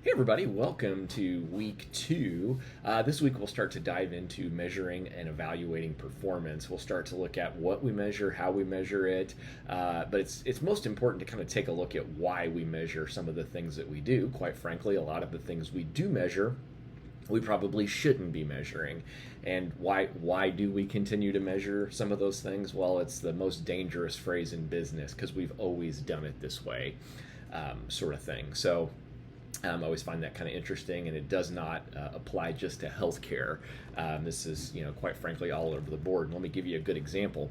Hey everybody, welcome to week two. This week we'll start to dive into measuring and evaluating performance. We'll start to look at what we measure, how we measure it, but it's most important to kind of take a look at why we measure some of the things that we do. Quite frankly, a lot of the things we do measure we probably shouldn't be measuring. And why do we continue to measure some of those things? Well, it's the most dangerous phrase in business because we've always done it this way, sort of thing. So I always find that kind of interesting, and it does not apply just to healthcare. This is, quite frankly, all over the board. And let me give you a good example.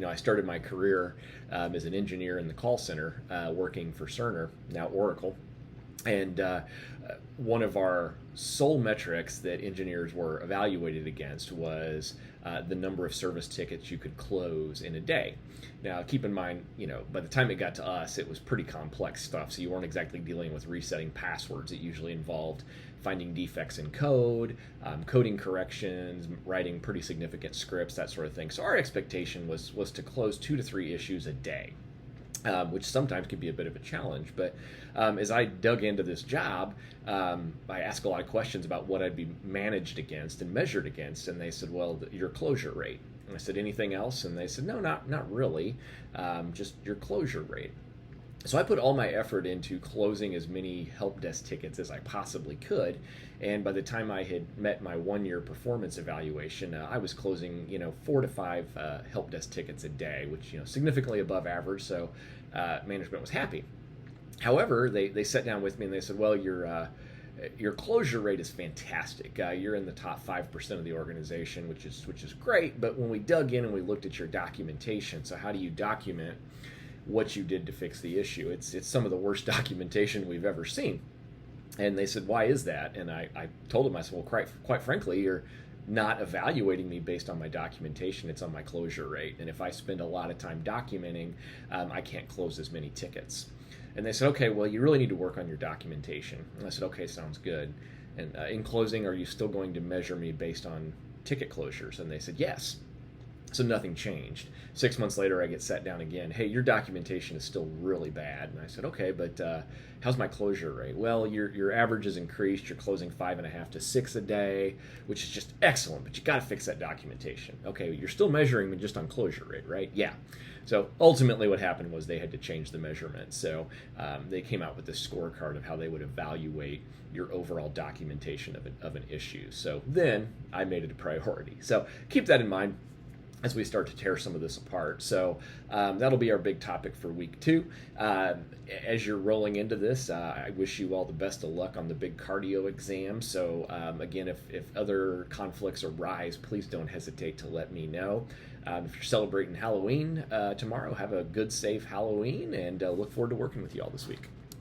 I started my career as an engineer in the call center, working for Cerner, now Oracle. And one of our sole metrics that engineers were evaluated against was the number of service tickets you could close in a day. Now, keep in mind, by the time it got to us, it was pretty complex stuff. So you weren't exactly dealing with resetting passwords. It usually involved finding defects in code, coding corrections, writing pretty significant scripts, that sort of thing. So our expectation was to close 2 to 3 issues a day. Which sometimes can be a bit of a challenge. But as I dug into this job, I asked a lot of questions about what I'd be managed against and measured against, and they said, well, your closure rate. And I said, anything else? And they said, no, not really, just your closure rate. So I put all my effort into closing as many help desk tickets as I possibly could, and by the time I had met my 1-year performance evaluation, I was closing 4 to 5 help desk tickets a day, which significantly above average. So management was happy. However, they sat down with me and they said, well, your closure rate is fantastic. You're in the top 5% of the organization, which is great. But when we dug in and we looked at your documentation, so how do you document what you did to fix the issue? It's some of the worst documentation we've ever seen. And they said, why is that? And I told them, I said, well, quite frankly, you're not evaluating me based on my documentation. It's on my closure rate. And if I spend a lot of time documenting, I can't close as many tickets. And they said, okay, well, you really need to work on your documentation. And I said, okay, sounds good. And in closing, are you still going to measure me based on ticket closures? And they said, yes. So nothing changed. 6 months later, I get sat down again. Hey, your documentation is still really bad. And I said, okay, but how's my closure rate? Well, your average has increased. You're closing 5.5 to 6 a day, which is just excellent, but you got to fix that documentation. Okay, you're still measuring me just on closure rate, right? Yeah. So ultimately what happened was they had to change the measurement. So they came out with this scorecard of how they would evaluate your overall documentation of an issue. So then I made it a priority. So keep that in mind as we start to tear some of this apart. So that'll be our big topic for week 2. As you're rolling into this, I wish you all the best of luck on the big cardio exam. So again, if other conflicts arise, please don't hesitate to let me know. If you're celebrating Halloween tomorrow, have a good, safe Halloween, and look forward to working with you all this week.